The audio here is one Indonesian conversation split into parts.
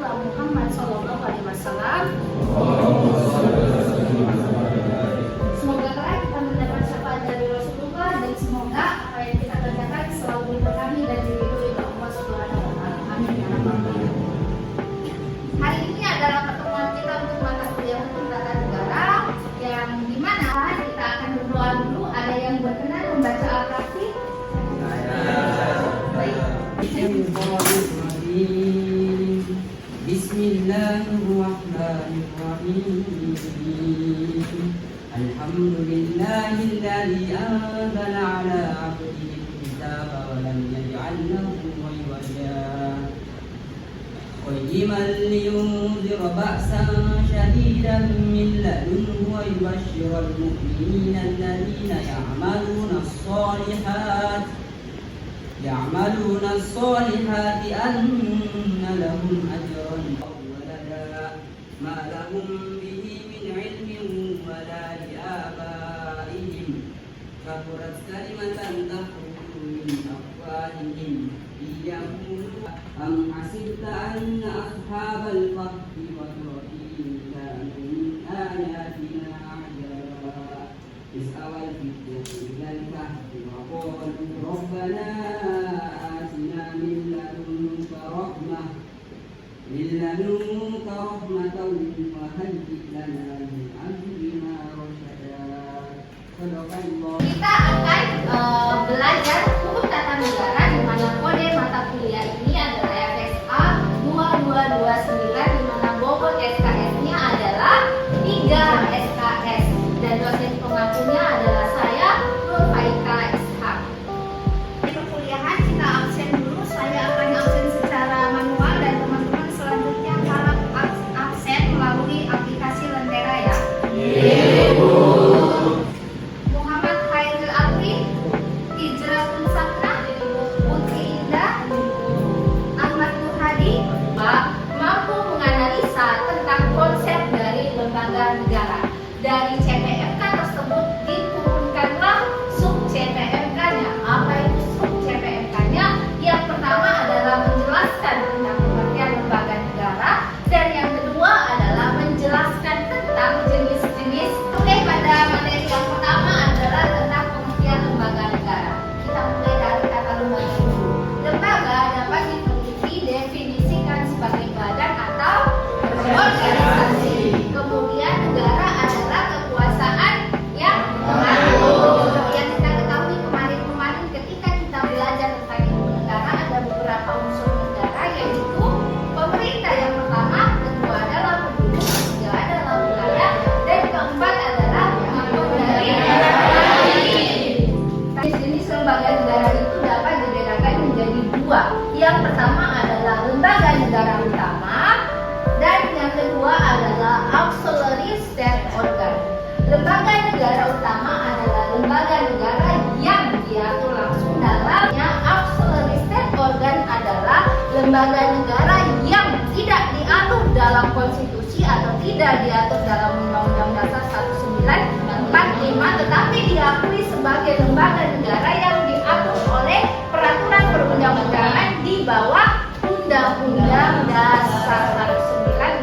Rasulullah Muhammad SAW. Semoga kita mendapat syafaat dari Rasulullah, dan semoga apa yang kita kerjakan selalu diberkahi dan diridhoi oleh Allah Subhanahu wa Ta'ala. Amin ya rabbal alamin. Hari ini adalah pertemuan kita untuk mata kuliah hukum tata negara, yang dimana kita akan berdoa dulu. Ada yang berkenan membaca al-fatihah? Bismillahirrahmanirrahim. Alhamdulillahilladzi anzala ala 'abdihi al-kitaba wa lam yaj'al lahu 'iwaja. قيما لينذر بأسا شديدا من لدنه ويبشر المؤمنين الذين يعملون الصالحات أن لهم أجرا ولدا ما لهم به من علم ولا لآبائهم كبرت كلمة تخرج من أفواههم إن يقولون أم حسبت أن أصحاب الكهف والرقيم كانوا من آياتنا عجبا إذ أوى الفتية إلى الكهف وقالوا ربنا آتنا من لدنك رحمة وهيئ لنا من أمرنا رشدا. صدق الله. Kita akan belajar hukum tata negara, di mana kode mata kuliah ini adalah FSA 2229, di mana bobot SKS-nya adalah 3 SKS, dan dosen pengakunya adalah saya, Nur Faika Ishak. Di perkuliahan kita absen dulu, saya akan absen secara manual, dan teman-teman selanjutnya harap absen melalui aplikasi Lentera ya. Muhammad Khairil Akri, Hijratul Sakra, Putri Indah, Ahmad Nur Hadi, mampu menganalisa tentang konsep dari lembaga negara. Dari CPMK tersebut diturunkanlah sub CPMK-nya. Apa itu sub CPMK-nya? Yang pertama adalah menjelaskan tentang pengertian lembaga negara, dan yang kedua adalah menjelaskan tentang jenis-jenis. Oke, pada materi yang pertama adalah tentang pengertian lembaga negara. Kita mulai dari kata lembaga dulu. Lembaga dapat didefinisikan sebagai badan atau organisasi. Kemudian negara adalah kekuasaan yang mengatur. Yang kita ketahui kemarin ketika kita belajar tentang ilmu negara, ada beberapa unsur negara, yaitu pemerintah yang pertama, kedua adalah penduduk, ketiga adalah wilayah, dan keempat adalah pemerintah. Jenis lembaga negara itu dapat dibedakan menjadi dua. Yang pertama adalah lembaga negara utama, dan yang kedua adalah auxiliary state organ. Lembaga negara utama adalah lembaga negara yang diatur langsung dalamnya. Auxiliary state organ adalah lembaga negara yang tidak diatur dalam konstitusi atau tidak diatur dalam Undang-Undang Dasar 1945, tetapi diakui sebagai lembaga negara yang diatur oleh peraturan perundang-undangan di bawah Undang-Undang Dasar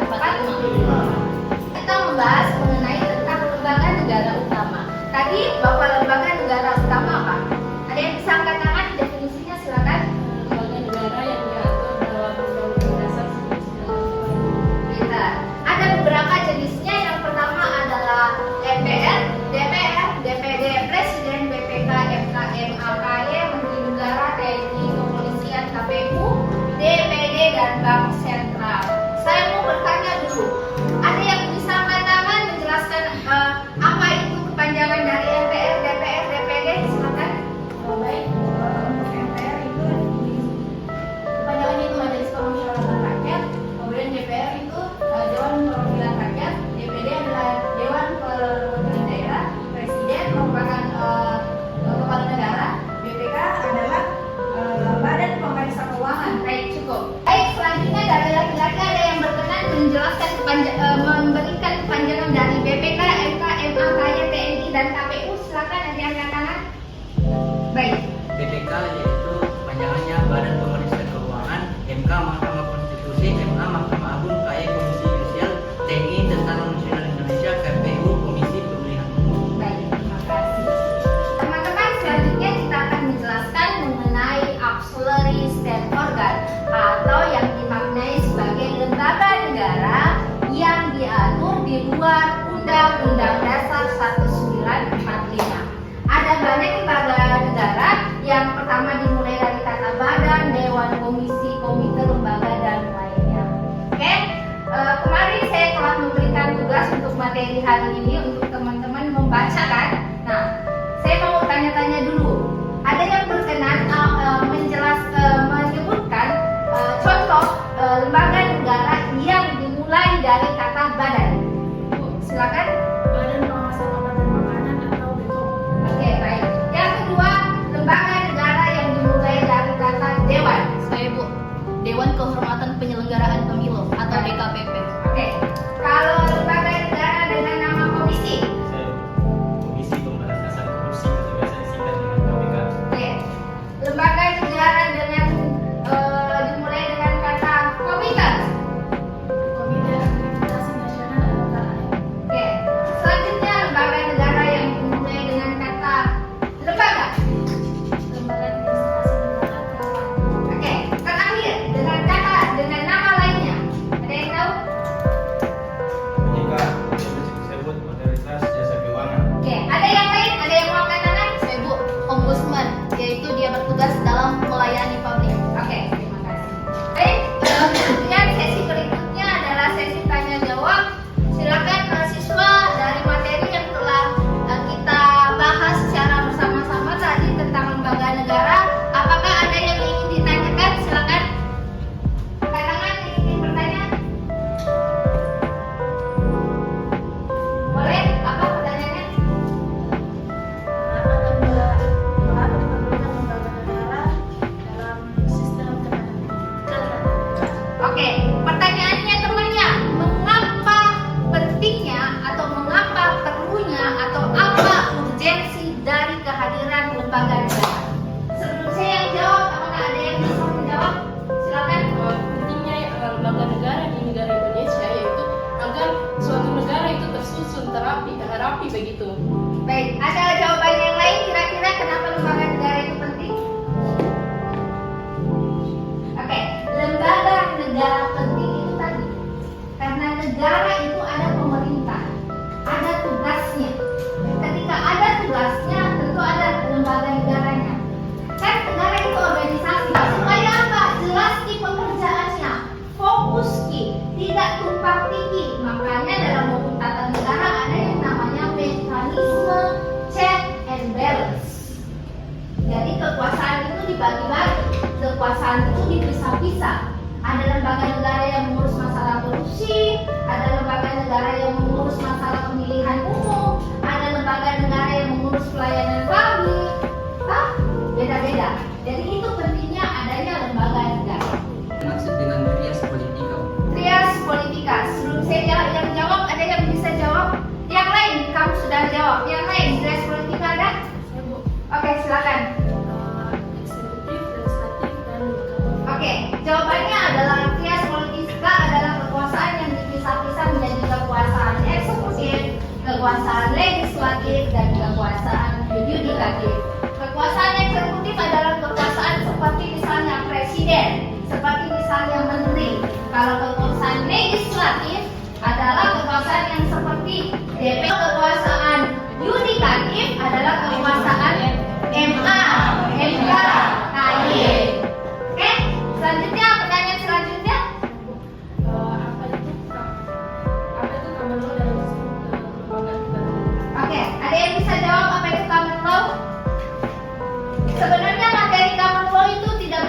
1945. Kita membahas mengenai tentang lembaga negara utama. Tadi Bapak lembaga negara utama apa? Ada yang bisa angkat tangan? Definisinya silakan. Lembaga negara yang diatur dalam Undang-Undang Dasar 1945. Ada beberapa jenisnya. Yang pertama adalah MPR, DPR, DPD, Presiden, BPK, MKM, AKY, Menteri Negara, TNI, Kepolisian, KPU, DPD, dan Bank Sentral. Saya mau bertanya dulu, ada yang bisa angkat tangan menjelaskan apa itu kepanjangan dari MPR, DPR, DPD? Silakan. Baik, MPR itu kepanjangannya itu Majelis Permusyawaratan Rakyat, kemudian DPR itu Dewan Perwakilan Rakyat, DPD adalah Dewan Perwakilan Daerah, Presiden merupakan kepala negara, BPK adalah Badan Pemeriksa Keuangan. Baik, cukup. Baik, selanjutnya dari laki-laki ada yang berkenan menjelaskan memberikan kepanjangan dari BPK, MK, MA, KY, TNI, dan KPU. Silakan, ada yang angkat tangan. Baik. BPK yaitu panjangannya Badan Pemeriksa Keuangan, MK Mahkamah Konstitusi, MA Mahkamah Undang-Undang Dasar 1945. Ada banyak lembaga negara. Yang pertama dimulai dari kata badan, dewan, komisi, komite, lembaga, dan lainnya. Oke, kemarin saya telah memberikan tugas untuk materi hari ini untuk teman-teman membacakan. Nah, saya mau tanya-tanya dulu. Ada yang berkenan menyebutkan contoh lembaga negara yang dimulai dari kata badan? Silakan. Badan Pengawasan Obat dan Makanan atau BPOM. Oke, baik. Yang kedua, lembaga negara yang dimulai dari kata dewan. Saya Bu, Dewan Kehormatan Penyelenggaraan Pemilu atau DKPP. Oke. Kalau lembaga negara dengan nama komisi. Komisi Pemberantasan Korupsi atau biasa disingkat dengan KPK. Oke. Lembaga negara dengan dimulai dengan kata komite. Komite Akreditasi Nasional atau KAN. Oke. Selanjutnya lembaga negara yang dimulai dengan kata lembaga. Lembaga Administrasi Negara. Oke. Terakhir dengan nama lainnya. Ada yang tahu? OJK, disebut Otoritas Jasa Keuangan. Oke. Ada yang lain? Ada yang mau angkat tangan? Saya Bu, Ombudsman, yaitu dia bertugas dalam melayani publik. Oke, terima kasih. Baik, kemudian sesi berikutnya adalah sesi tanya jawab. Silakan mahasiswa dari materi yang telah kita bahas secara bersama-sama tadi tentang lembaga negara. Apakah ada yang ingin ditanyakan? Silakan. Angkat tangan yang ingin bertanya. Boleh? Apa pertanyaannya? Mengapa diperlukan lembaga negara dalam sistem ketenagakerjaan? Oke, pertanyaannya temannya, mengapa pentingnya atau mengapa perlunya atau apa urgensi dari kehadiran lembaga negara? Sebelum saya yang jawab, apakah ada yang bisa menjawab? Silakan. Pentingnya lembaga negara di negara Indonesia yaitu agar suatu negara itu tersusun rapi begitu. Baik, ada jawaban yang lain kira-kira kenapa lembaga negara itu penting? Oke, lembaga negara penting itu tadi karena negara itu ada pemerintah, ada tugasnya. Ketika ada tugasnya, tentu ada lembaga negaranya. Kan negara itu organisasi, supaya apa? Jelas di pekerjaannya, fokus tidak tumpang tindih. Makanya dalam hukum tata negara ada yang namanya mekanisme check and balance. Jadi kekuasaan itu dibagi-bagi, kekuasaan itu dipisah-pisah. Ada lembaga negara yang mengurus masalah korupsi, ada lembaga negara yang mengurus masalah pemilihan umum, ada lembaga negara yang mengurus pelayanan publik. Beda-beda. Jadi itu pentingnya adanya lembaga negara. Maksud dengan trias politika. Trias politika. Sebelum saya yang jawab, ada yang bisa jawab? Yang lain, kamu sudah jawab. Yang lain, trias politika ada? Saya Bu, Oke, silakan. eksekutif, legislatif, dan yudikatif. Oke, jawabannya adalah trias politika adalah kekuasaan yang dipisah-pisah menjadi kekuasaan eksekutif, kekuasaan legislatif, dan kekuasaan yudikatif. Kekuasaan eksekutif adalah kekuasaan seperti misalnya presiden, seperti misalnya menteri. Kalau kekuasaan legislatif adalah kekuasaan yang seperti DPR. Kekuasaan yudikatif adalah kekuasaan MA, MK, KY. Oke, selanjutnya pertanyaan selanjutnya. Apa itu common law dalam sistem kelembagaan kita? Oke, ada yang bisa jawab apa itu common law? Sebenarnya materi common law itu tidak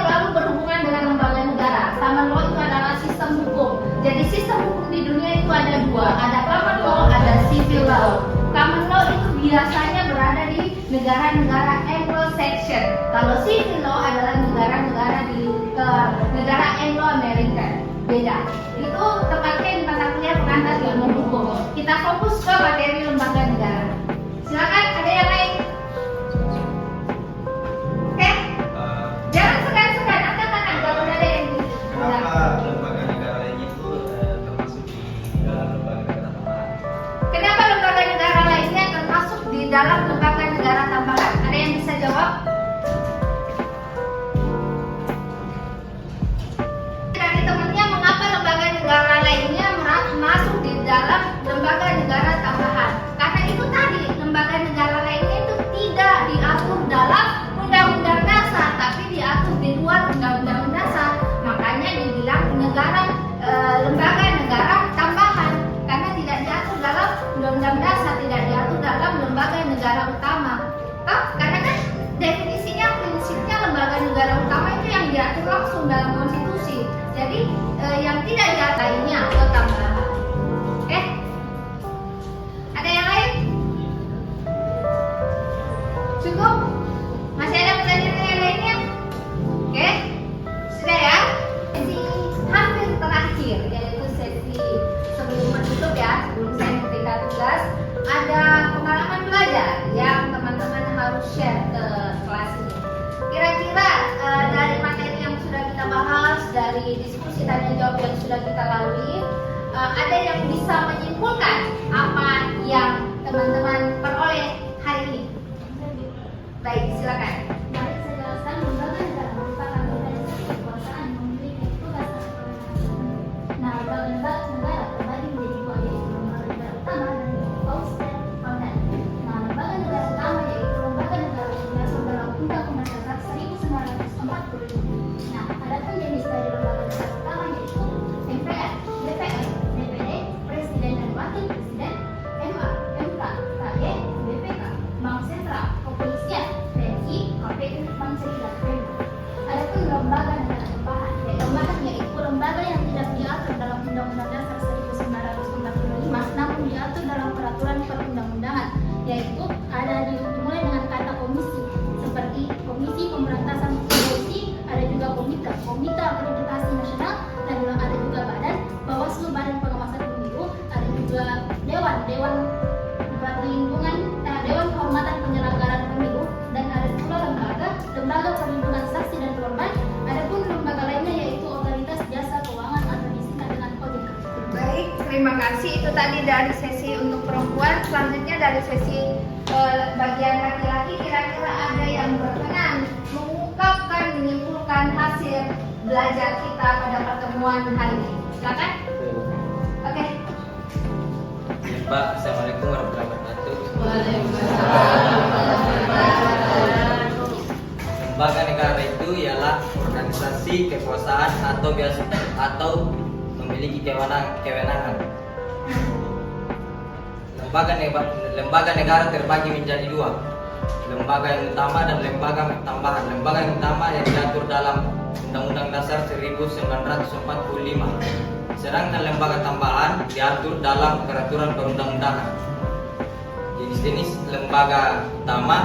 terlalu berhubungan dengan lembaga negara. Common law itu adalah sistem hukum. Jadi sistem hukum di dunia itu ada dua, ada common law, ada civil law. Common law itu biasanya berada di negara-negara Anglo-Saxon. Kalau civil law adalah negara-negara di negara Anglo-American. Beda. Itu tepatnya di mata kuliah pengantar ilmu hukum. Kita fokus ke materi lembaga negara. Silakan, ada yang lain? Oke, jangan segan-segan, angkat tangan kalau udah ada yang Kenapa lembaga negara lain itu termasuk di dalam lembaga negara tambahan? Kenapa lembaga negara lainnya termasuk di dalam lembaga negara tambahan? Ada yang bisa jawab? Dari temannya, mengapa lembaga negara lainnya masuk di dalam tentang lembaga negara tambahan karena tidak diatur dalam Undang-Undang Dasar, tidak diatur dalam lembaga negara utama. Karena kan definisinya, prinsipnya lembaga negara utama itu yang diatur langsung dalam konstitusi. Jadi yang tidak diatur lainnya atau tambahan. Oke? Ada yang lain? Cukup? Masih ada pertanyaan yang lainnya? Oke? Sudah ya? Sesi hampir terakhir, yaitu sesi sebelum menutup ya, sebelum saya memberikan tugas, ada pengalaman belajar yang teman-teman harus share ke kelas ini. Kira-kira dari materi yang sudah kita bahas, dari diskusi tanya jawab yang sudah kita lalui, ada yang bisa menyimpulkan apa yang teman-teman peroleh hari ini? Baik, silakan. Mari saya jelaskan lembaga negara merupakan organisasi kekuasaan yang memiliki tugas dan kewenangan. Nah, lembaga negara terbagi menjadi dua, yaitu lembaga negara utama dan paus dan paudan. Nah, lembaga negara utama yaitu lembaga negara yang diatur dalam Undang-Undang Dasar 1945. Nah, adapun jenis dari lembaga negara utama yaitu MPR, DPR, DPD, Presiden dan Wakil Presiden, MA, MK, KY, BPK, Bank Sentral, Kepolisian, TNI, KPU, Bank Sentral, Pemda. Adapun lembaga negara tambahan, yaitu lembaga yang tidak diatur dalam Undang-Undang Dasar 1945, namun diatur dalam peraturan perundang-undangan, yaitu ada dimulai dengan kata komisi, seperti Komisi Pemberantasan Korupsi, ada juga Komite Akreditasi Nasional, dan ada juga Badan Bawaslu, Badan Pengawasan Pemilu, ada juga Dewan Perlindungan, Dewan Kehormatan Penyelenggaraan Pemilu, dan ada pula lembaga perlindungan saksi dan korban. Adapun lembaga lainnya yaitu Otoritas Jasa Keuangan atau disingkat dengan OJK. Baik, terima kasih. Itu tadi dari sesi untuk perempuan. Selanjutnya dari sesi bagian laki-laki, kira-kira ada yang berkenan mengungkapkan, menyimpulkan hasil belajar kita pada pertemuan hari ini. Silakan. Oke. Pak, Assalamualaikum warahmatullahi wabarakatuh. Lembaga negara itu ialah organisasi kekuasaan atau memiliki kewenangan. Lembaga negara terbagi menjadi dua, lembaga yang utama dan lembaga tambahan. Lembaga yang utama yang diatur dalam Undang-Undang Dasar 1945. Sedangkan lembaga tambahan diatur dalam peraturan perundang-undangan. Jenis-jenis lembaga utama: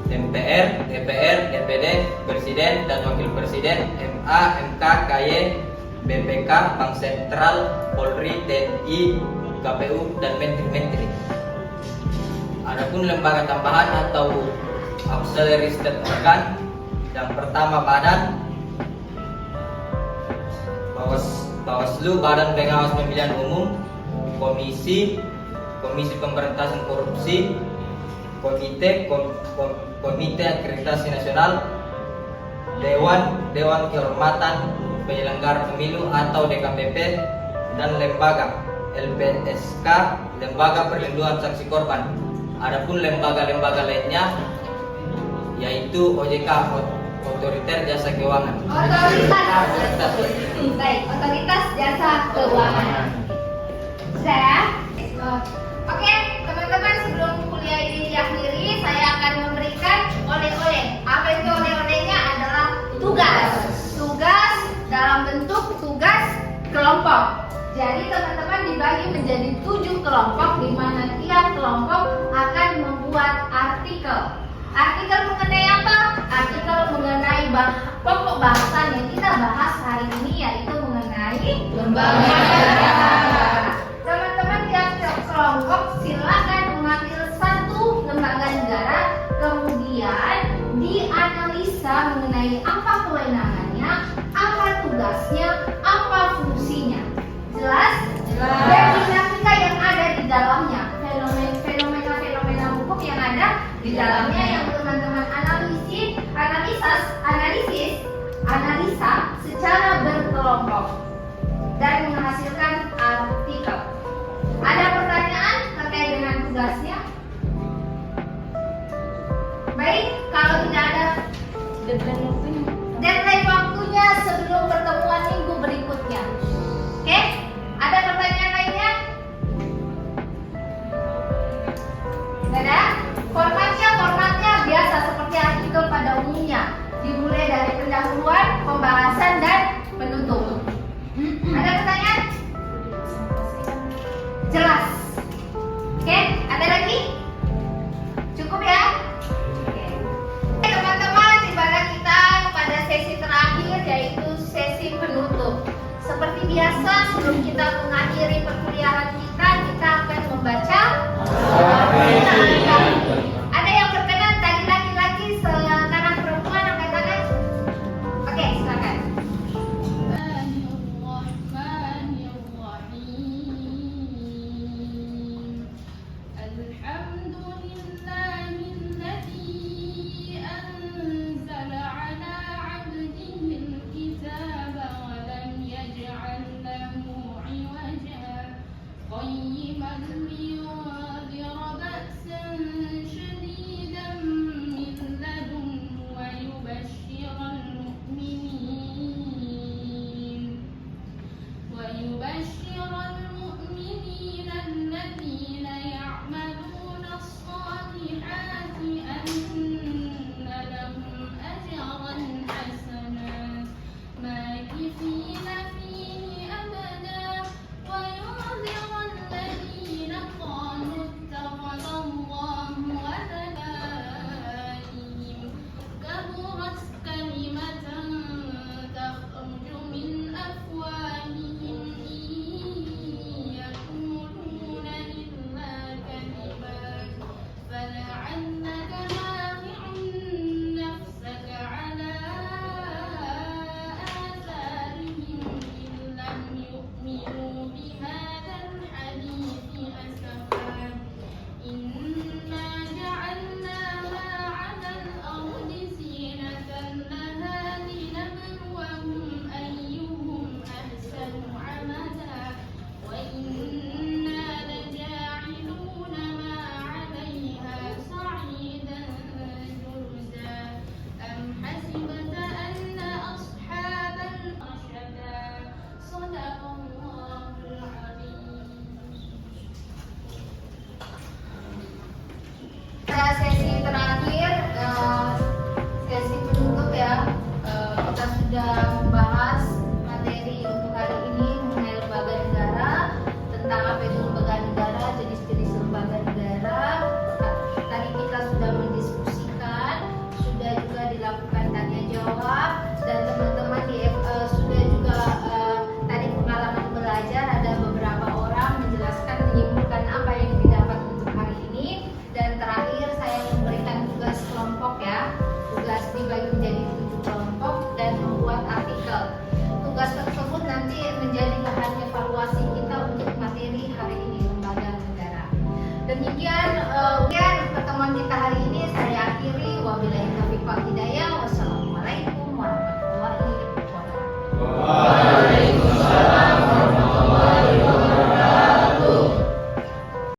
MPR, DPR, DPD, Presiden dan Wakil Presiden, MA, MK, KY, BPK, Bank Sentral, Polri, TNI, KPU, dan Menteri-Menteri. Adapun lembaga tambahan atau auxiliary state organ, yang pertama Badan Bawaslu, Badan Pengawas Pemilihan Umum, Komisi Pemberantasan Korupsi, Komite Akreditasi Nasional, Dewan Kehormatan Penyelenggara Pemilu atau DKPP, dan lembaga LPSK, Lembaga Perlindungan Saksi Korban. Adapun lembaga-lembaga lainnya yaitu OJK, Otoriter Jasa Keuangan. Otoritas. Baik, Otoritas Jasa Keuangan. Oke, teman-teman, sebelum kuliah ini diakhiri, saya akan memberikan oleh-oleh. Apa itu oleh-olehnya? Adalah tugas. Tugas dalam bentuk tugas kelompok. Jadi teman-teman dibagi menjadi 7 kelompok, di mana tiap kelompok akan membuat artikel. Artikel mengenai apa? Artikel mengenai pokok bahasan yang kita bahas hari ini, yaitu mengenai lembaga negara. Teman-teman tiap kelompok silakan mengambil satu lembaga negara, kemudian dianalisa mengenai apa kewenangannya, apa tugasnya, apa fungsinya. Jelas? Dan dinamika yang ada di dalamnya, fenomena hukum yang ada di dalamnya yang teman-teman analisa secara berkelompok dan menghasilkan artikel. Ada pertanyaan terkait dengan tugasnya? Baik, kalau tidak ada, deadline waktunya sebelum pertemuan minggu berikutnya. biasa sebelum kita mengakhiri perkuliahan kita